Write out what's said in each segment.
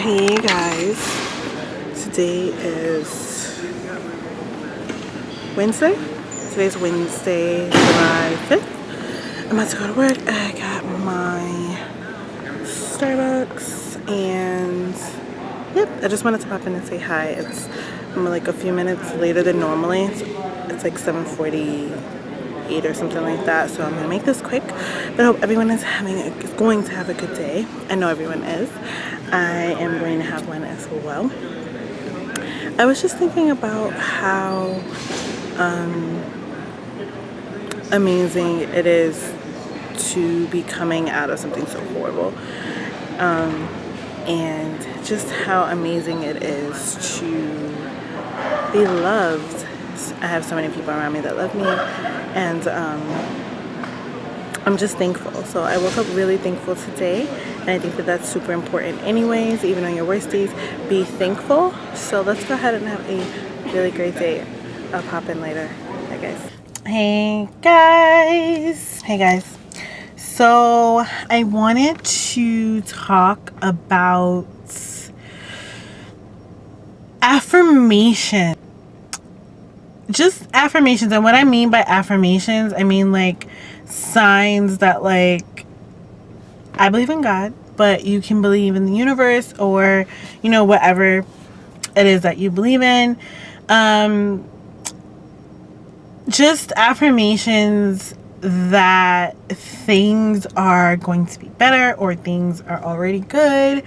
Hey guys, today is Wednesday. Today's Wednesday, July 5th. I'm about to go to work. I got my Starbucks and yep, I just wanted to pop in and say hi. I'm like a few minutes later than normally. It's like 7:48 or something like that, so I'm gonna make this quick, but I hope everyone is going to have a good day. I know everyone is. I am going to have one as well. I was just thinking about how amazing it is to be coming out of something so horrible, and just how amazing it is to be loved. I have so many people around me that love me, and I'm just thankful. So I woke up really thankful today, and I think that that's super important anyways. Even on your worst days, be thankful. So let's go ahead and have a really great day. I'll pop in later. Bye guys. Hey guys. So I wanted to talk about affirmation. Just affirmations. And what I mean by affirmations, I mean like signs that, like, I believe in God, but you can believe in the universe, or whatever it is that you believe in. Just affirmations that things are going to be better or things are already good.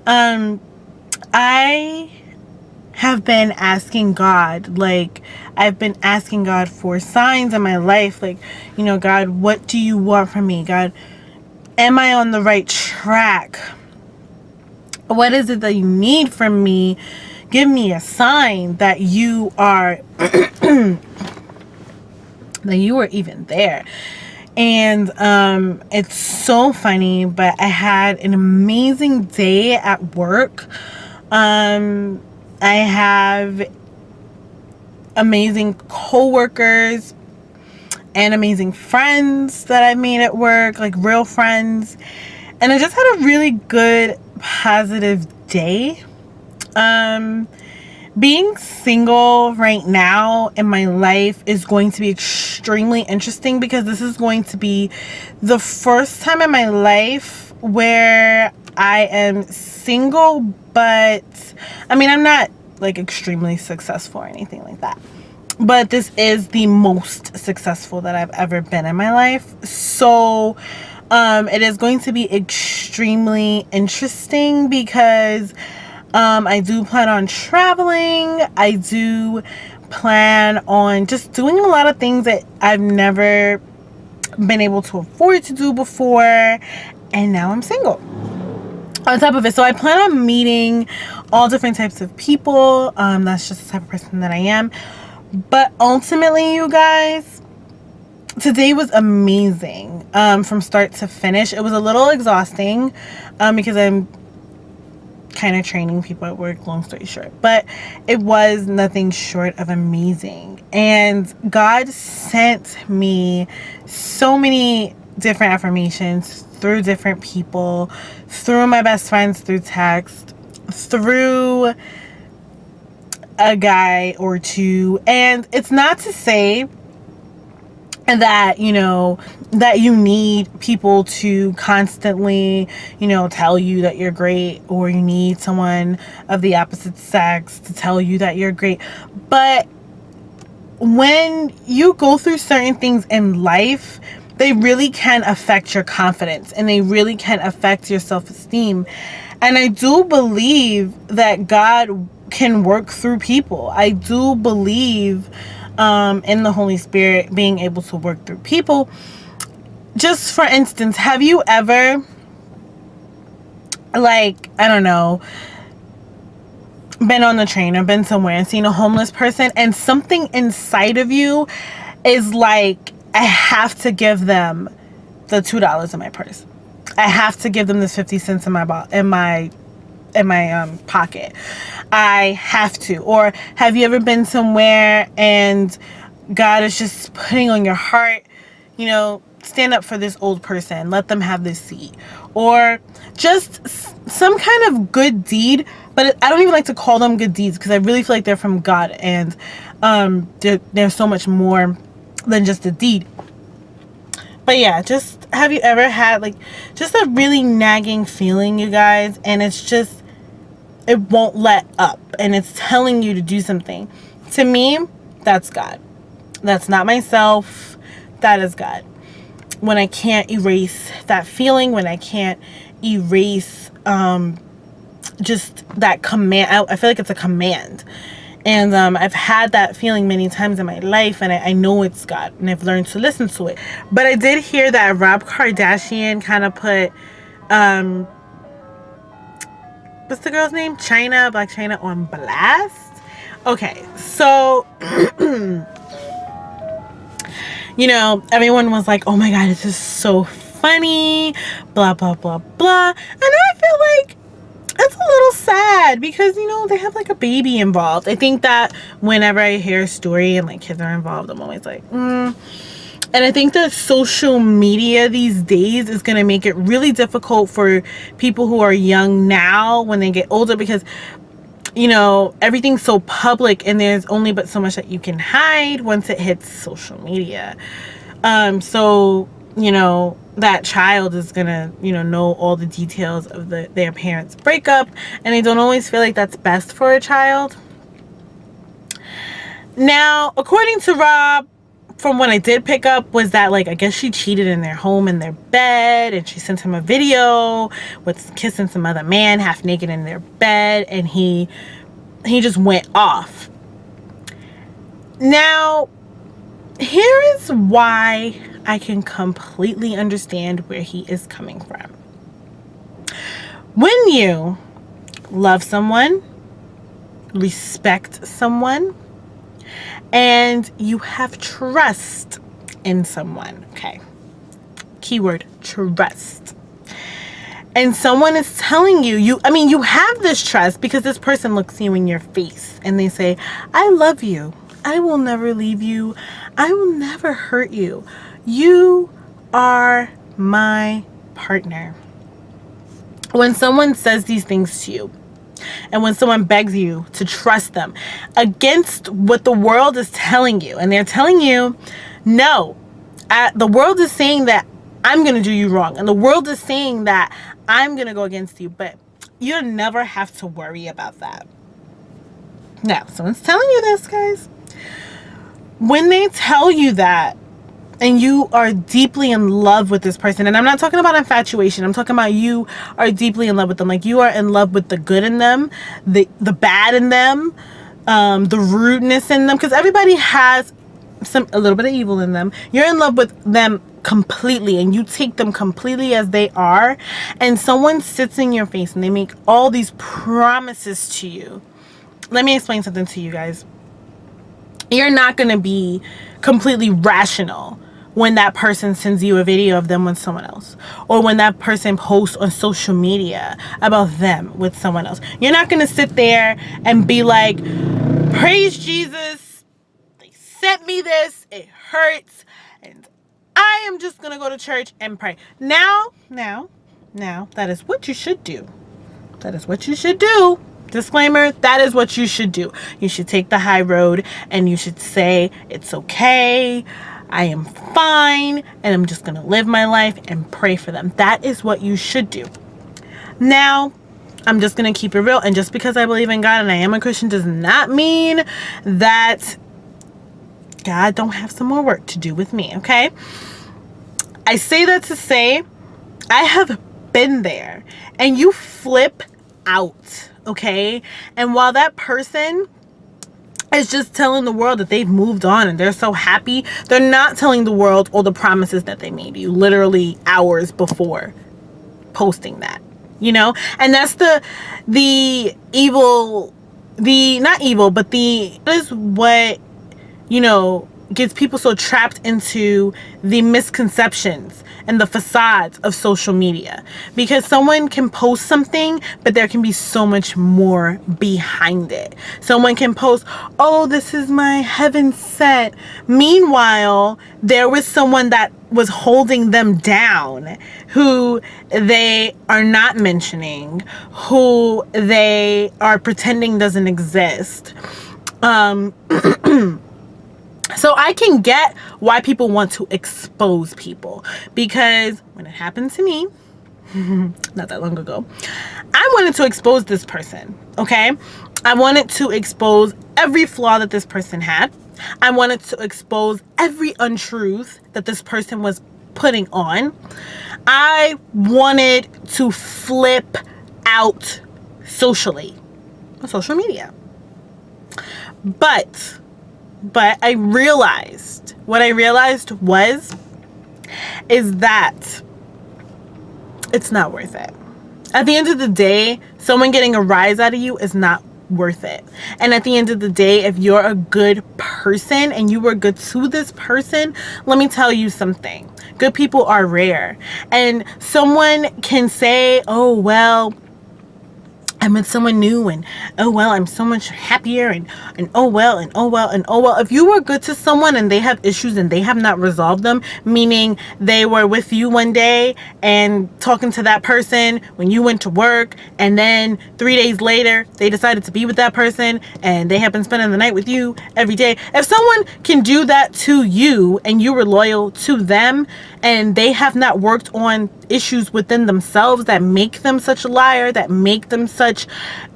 I have been asking God, like, I've been asking God for signs in my life, like, God, what do you want from me? God, am I on the right track? What is it that you need from me? Give me a sign that you are that you are even there. And it's so funny, but I had an amazing day at work. I have amazing coworkers and amazing friends that I've made at work, like real friends. And I just had a really good, positive day. Being single right now in my life is going to be extremely interesting, because this is going to be the first time in my life where I am single, but I mean, I'm not like extremely successful or anything like that, but this is the most successful that I've ever been in my life. So it is going to be extremely interesting, because I do plan on traveling. I do plan on just doing a lot of things that I've never been able to afford to do before, and now I'm single on top of it. So I plan on meeting all different types of people. That's just the type of person that I am. But ultimately, you guys, today was amazing, from start to finish. It was a little exhausting, because I'm kind of training people at work, long story short, but it was nothing short of amazing. And God sent me so many different affirmations through different people, through my best friends, through text, through a guy or two. And it's not to say that that you need people to constantly tell you that you're great, or you need someone of the opposite sex to tell you that you're great. But when you go through certain things in life, they really can affect your confidence, and they really can affect your self-esteem. And I do believe that God can work through people. I do believe in the Holy Spirit being able to work through people. Just for instance, have you ever, like, I don't know, been on the train or been somewhere and seen a homeless person, and something inside of you is like, I have to give them the $2 in my purse. I have to give them this 50 cents in my pocket. I have to. Or have you ever been somewhere and God is just putting on your heart, you know, stand up for this old person, let them have this seat, or just some kind of good deed. But I don't even like to call them good deeds, because I really feel like they're from God, and they're so much more than just a deed. But yeah, just, have you ever had like just a really nagging feeling, you guys, and it's just, it won't let up, and it's telling you to do something? To me, that's God. That's not myself. That is God. When I can't erase that feeling, when I can't erase just that command. I feel like it's a command. And I've had that feeling many times in my life, and I know it's God, and I've learned to listen to it. But I did hear that Rob Kardashian kind of put, what's the girl's name? Blac Chyna on blast. Okay, so, you know, everyone was like, oh my God, this is so funny, blah, blah, blah, blah. And I feel like it's a little sad, because, you know, they have like a baby involved. I think that whenever I hear a story and like kids are involved, I'm always like, And I think that social media these days is going to make it really difficult for people who are young now when they get older, because, you know, everything's so public, and there's only but so much that you can hide once it hits social media. So, you know, that child is gonna, you know all the details of their parents' breakup, and I don't always feel like that's best for a child. Now, according to Rob, from what I did pick up, was that, like, I guess she cheated in their home, in their bed, and she sent him a video with kissing some other man half naked in their bed, and he just went off. Now, here is why I can completely understand where he is coming from. When you love someone, respect someone, and you have trust in someone, okay? Keyword, trust. And someone is telling you, you have this trust because this person looks you in your face and they say, I love you. I will never leave you. I will never hurt you. You are my partner. When someone says these things to you, and when someone begs you to trust them against what the world is telling you, and they're telling you, no, the world is saying that I'm going to do you wrong, and the world is saying that I'm going to go against you, but you'll never have to worry about that. Now, someone's telling you this, guys. When they tell you that, and you are deeply in love with this person, and I'm not talking about infatuation, I'm talking about you are deeply in love with them, like you are in love with the good in them, the bad in them, the rudeness in them, because everybody has a little bit of evil in them. You're in love with them completely, and you take them completely as they are, and someone sits in your face and they make all these promises to you. Let me explain something to you guys. You're not going to be completely rational when that person sends you a video of them with someone else, or when that person posts on social media about them with someone else. You're not going to sit there and be like, praise Jesus, they sent me this, it hurts, and I am just going to go to church and pray. Now, that is what you should do. That is what you should do. Disclaimer, that is what you should do. You should take the high road, and you should say, it's okay, I am fine, and I'm just going to live my life and pray for them. That is what you should do. Now, I'm just going to keep it real, and just because I believe in God and I am a Christian does not mean that God don't have some more work to do with me, okay? I say that to say, I have been there, and you flip out, okay? And while that person is just telling the world that they've moved on and they're so happy, they're not telling the world all the promises that they made you literally hours before posting that, you know? And that's the evil, not evil, but that is what, you know, gets people so trapped into the misconceptions and the facades of social media, because someone can post something, but there can be so much more behind it. Someone can post, oh, this is my heaven sent. Meanwhile, there was someone that was holding them down, who they are not mentioning, who they are pretending doesn't exist. So I can get why people want to expose people, because when it happened to me, not that long ago, I wanted to expose this person, okay? I wanted to expose every flaw that this person had. I wanted to expose every untruth that this person was putting on. I wanted to flip out socially on social media. But I realized, what I realized is that it's not worth it. At the end of the day, someone getting a rise out of you is not worth it. And at the end of the day, if you're a good person and you were good to this person, let me tell you something. Good people are rare. And someone can say, oh, well, I met someone new, and oh well, I'm so much happier, and oh well, and oh well, and oh well. If you were good to someone and they have issues and they have not resolved them, meaning they were with you one day and talking to that person when you went to work, and then 3 days later they decided to be with that person and they have been spending the night with you every day. If someone can do that to you and you were loyal to them, and they have not worked on issues within themselves that make them such a liar, that make them such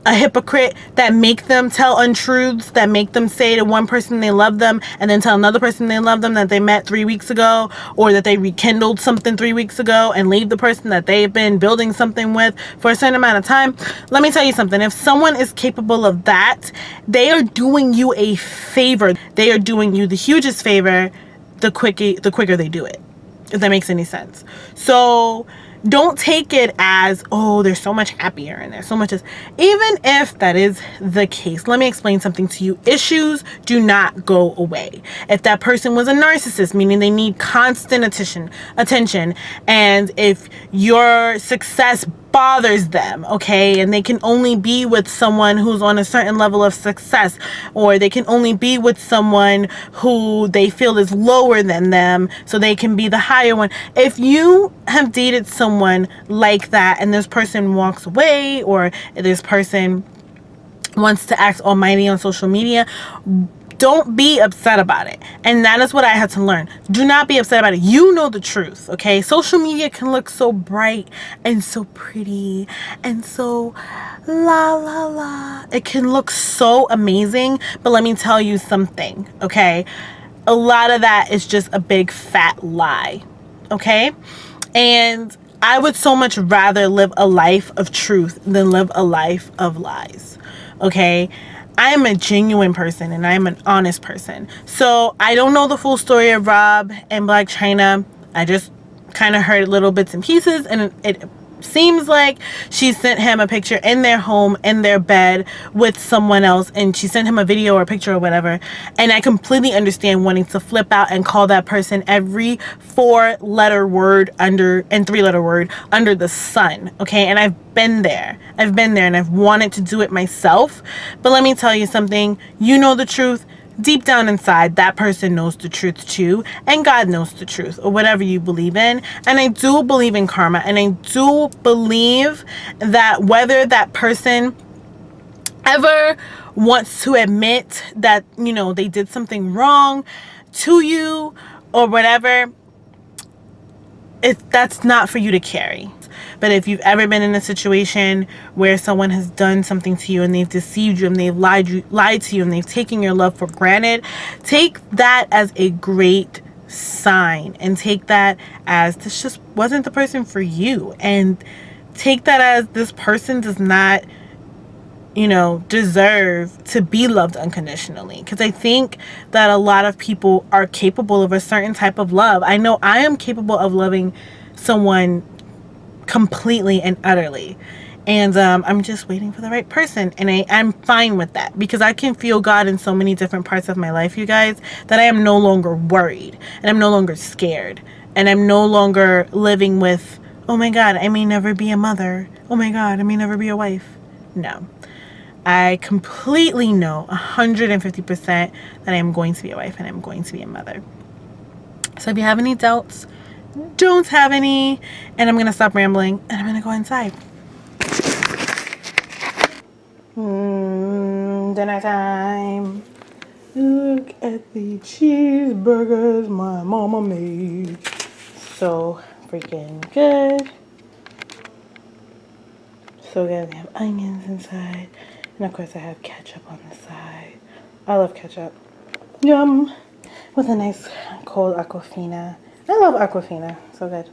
a hypocrite, that make them tell untruths, that make them say to one person they love them and then tell another person they love them that they met 3 weeks ago, or that they rekindled something 3 weeks ago and leave the person that they've been building something with for a certain amount of time. Let me tell you something. If someone is capable of that, they are doing you a favor. They are doing you the hugest favor the quicker they do it. If that makes any sense. So don't take it as, oh, they're so much happier and there's so much as, even if that is the case, let me explain something to you. Issues do not go away. If that person was a narcissist, meaning they need constant attention, and if your success bothers them, okay, and they can only be with someone who's on a certain level of success, or they can only be with someone who they feel is lower than them so they can be the higher one. If you have dated someone like that and this person walks away, or this person wants to act almighty on social media, don't be upset about it. And that is what I had to learn. Do not be upset about it. You know the truth, okay? Social media can look so bright and so pretty and so la la la. It can look so amazing, but let me tell you something, okay? A lot of that is just a big fat lie, okay? And I would so much rather live a life of truth than live a life of lies, okay? I am a genuine person and I am an honest person. So I don't know the full story of Rob and Blac Chyna. I just kind of heard little bits and pieces, and it seems like she sent him a picture in their home, in their bed with someone else, and she sent him a video or a picture or whatever. And I completely understand wanting to flip out and call that person every 4-letter word and 3-letter word under the sun, okay? And I've been there and I've wanted to do it myself. But let me tell you something. You know the truth. Deep down inside, that person knows the truth too, and God knows the truth, or whatever you believe in. And I do believe in karma, and I do believe that whether that person ever wants to admit that, you know, they did something wrong to you or whatever, that's not for you to carry. But if you've ever been in a situation where someone has done something to you and they've deceived you and they've lied to you and they've taken your love for granted, take that as a great sign, and take that as this just wasn't the person for you, and take that as this person does not, you know, deserve to be loved unconditionally. Because I think that a lot of people are capable of a certain type of love. I know I am capable of loving someone completely and utterly, and I'm just waiting for the right person, and I'm fine with that, because I can feel God in so many different parts of my life, you guys, that I am no longer worried, and I'm no longer scared, and I'm no longer living with, oh my God, I may never be a mother, oh my God, I may never be a wife. No, I completely know 150% that I am going to be a wife and I'm going to be a mother. So if you have any doubts, don't have any. And I'm gonna stop rambling and I'm gonna go inside. Dinner time. Look at the cheeseburgers my mama made. So freaking good. So good. They have onions inside. And of course I have ketchup on the side. I love ketchup. Yum. With a nice cold Aquafina. I love Aquafina. So good.